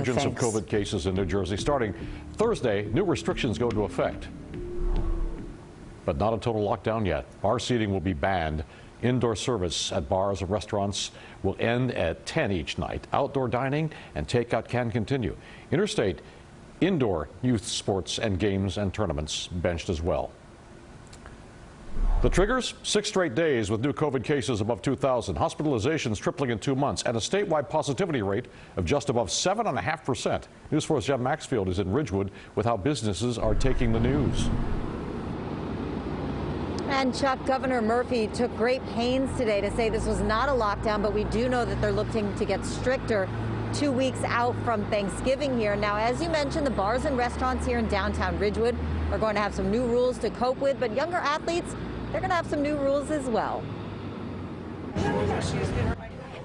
resurgence of COVID cases in New Jersey. Starting Thursday, new restrictions go into effect. But not a total lockdown yet. Bar seating will be banned. Indoor service at bars and restaurants will end at 10 each night. Outdoor dining and takeout can continue. Interstate, indoor youth sports and games and tournaments benched as well. The triggers, 6 straight days with new COVID cases above 2,000, hospitalizations tripling in 2 months, and a statewide positivity rate of just above 7.5%. News 4's Jen Maxfield is in Ridgewood with how businesses are taking the news. And Chuck, Governor Murphy took great pains today to say this was not a lockdown, but we do know that they're looking to get stricter 2 weeks out from Thanksgiving here. Now, as you mentioned, the bars and restaurants here in downtown Ridgewood are going to have some new rules to cope with, but younger athletes, they're going to have some new rules as well.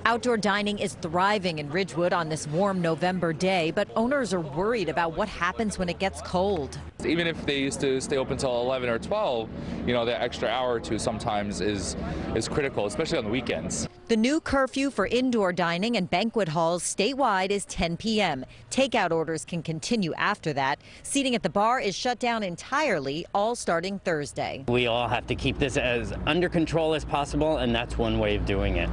Outdoor dining is thriving in Ridgewood on this warm November day, but owners are worried about what happens when it gets cold. Even if they used to stay open till 11 or 12, you know, that extra hour or two sometimes is critical, especially on the weekends. The new curfew for indoor dining and banquet halls statewide is 10 p.m. Takeout orders can continue after that. Seating at the bar is shut down entirely, all starting Thursday. We all have to keep this as under control as possible, and that's one way of doing it.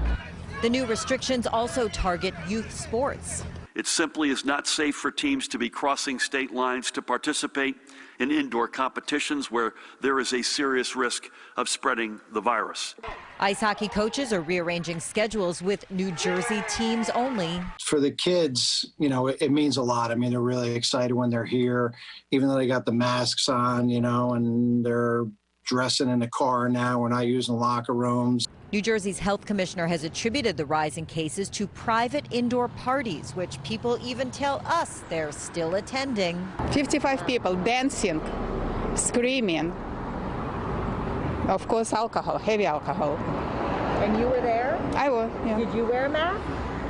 The new restrictions also target youth sports. It simply is not safe for teams to be crossing state lines to participate in indoor competitions where there is a serious risk of spreading the virus. Ice hockey coaches are rearranging schedules with New Jersey teams only. For the kids, you know, it means a lot. I mean, they're really excited when they're here, even though they got the masks on, you know, and they're dressing in the car now. We're not using locker rooms. New Jersey's health commissioner has attributed the rise in cases to private indoor parties, which people even tell us they're still attending. 55 people dancing, screaming. Of course, alcohol, heavy alcohol. And you were there? I was, yeah. Did you wear a mask?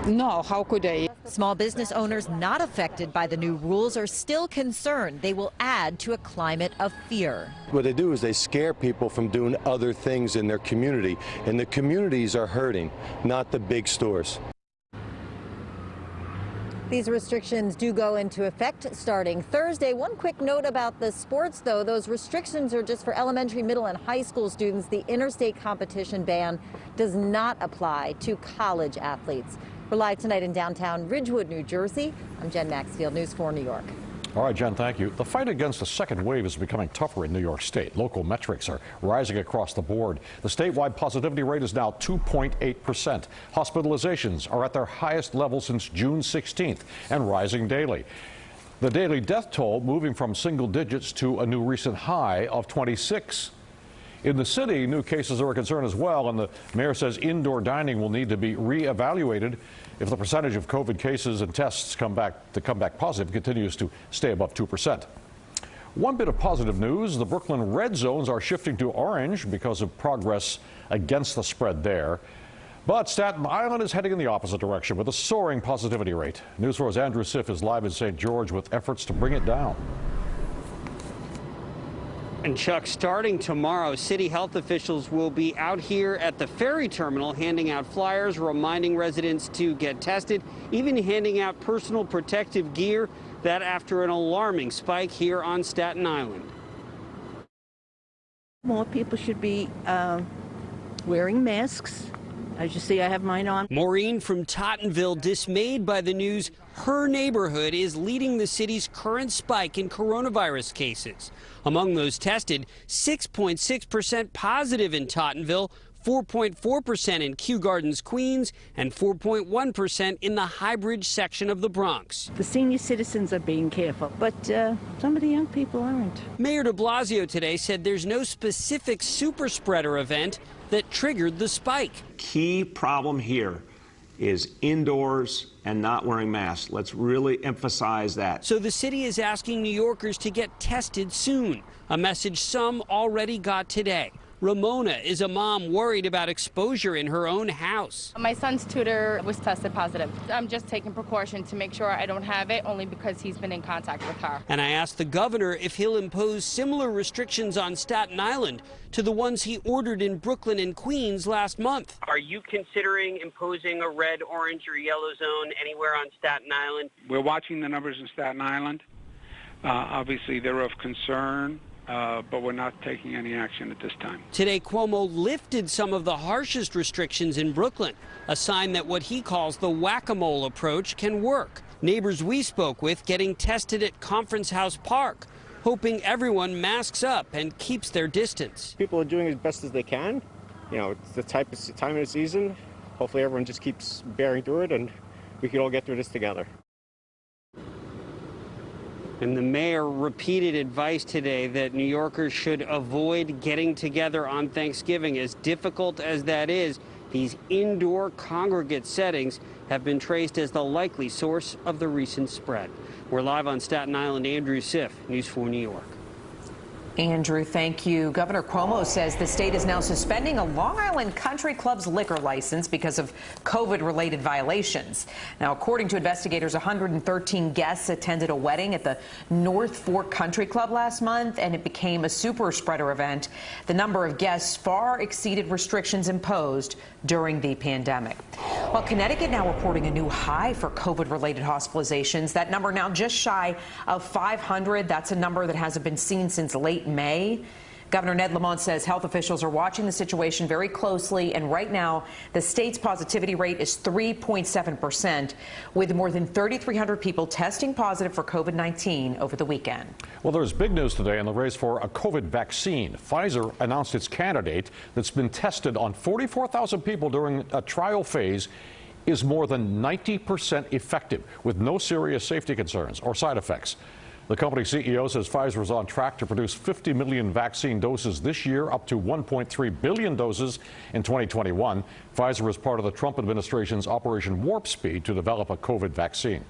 No, how could I? Small business owners not affected by the new rules are still concerned they will add to a climate of fear. What they do is they scare people from doing other things in their community, and the communities are hurting, not the big stores. These restrictions do go into effect starting Thursday. One quick note about the sports, though. Those restrictions are just for elementary, middle, and high school students. The interstate competition ban does not apply to college athletes. We're live tonight in downtown Ridgewood, New Jersey. I'm Jen Maxfield, News 4 New York. All right, Jen, thank you. The fight against the second wave is becoming tougher in New York State. Local metrics are rising across the board. The statewide positivity rate is now 2.8%. Hospitalizations are at their highest level since June 16th and rising daily. The daily death toll moving from single digits to a new recent high of 26. In the city, new cases are a concern as well, and the mayor says indoor dining will need to be reevaluated if the percentage of COVID cases and tests come back positive continues to stay above 2%. One bit of positive news, the Brooklyn red zones are shifting to orange because of progress against the spread there. But Staten Island is heading in the opposite direction with a soaring positivity rate. News 4's Andrew Siff is live in St. George with efforts to bring it down. And Chuck, starting tomorrow, city health officials will be out here at the ferry terminal handing out flyers, reminding residents to get tested, even handing out personal protective gear. That after an alarming spike here on Staten Island. More people should be wearing masks. As you see, I have mine on. Maureen from Tottenville dismayed by the news her neighborhood is leading the city's current spike in coronavirus cases. Among those tested, 6.6% positive in Tottenville, 4.4% in Kew Gardens, Queens, and 4.1% in the Highbridge section of the Bronx. The senior citizens are being careful, but some of the young people aren't. Mayor de Blasio today said there's no specific super spreader event that triggered the spike. Key problem here is indoors and not wearing masks. Let's really emphasize that. So the city is asking New Yorkers to get tested soon, a message some already got today. Ramona is a mom worried about exposure in her own house. My son's tutor was tested positive. I'm just taking precaution to make sure I don't have it, only because he's been in contact with her. And I asked the governor if he'll impose similar restrictions on Staten Island to the ones he ordered in Brooklyn and Queens last month. Are you considering imposing a red, orange, or yellow zone anywhere on Staten Island? We're watching the numbers in Staten Island. Obviously, they're of concern, but we're not taking any action at this time. Today, Cuomo lifted some of the harshest restrictions in Brooklyn, a sign that what he calls the whack-a-mole approach can work. Neighbors we spoke with getting tested at Conference House Park, hoping everyone masks up and keeps their distance. People are doing as best as they can. You know, it's the time of the season. Hopefully everyone just keeps bearing through it and we can all get through this together. And the mayor repeated advice today that New Yorkers should avoid getting together on Thanksgiving. As difficult as that is, these indoor congregate settings have been traced as the likely source of the recent spread. We're live on Staten Island. Andrew Siff, News 4 New York. Andrew, thank you. Governor Cuomo says the state is now suspending a Long Island country club's liquor license because of COVID-related violations. Now, according to investigators, 113 guests attended a wedding at the North Fork Country Club last month, and it became a super spreader event. The number of guests far exceeded restrictions imposed during the pandemic. Well, Connecticut now reporting a new high for COVID-related hospitalizations. That number now just shy of 500. That's a number that hasn't been seen since late May. Governor Ned Lamont says health officials are watching the situation very closely, and right now the state's positivity rate is 3.7%, with more than 3,300 people testing positive for COVID-19 over the weekend. Well, there's big news today in the race for a COVID vaccine. Pfizer announced its candidate that's been tested on 44,000 people during a trial phase is more than 90% effective, with no serious safety concerns or side effects. The company CEO says Pfizer is on track to produce 50 million vaccine doses this year, up to 1.3 billion doses in 2021. Pfizer is part of the Trump administration's Operation Warp Speed to develop a COVID vaccine.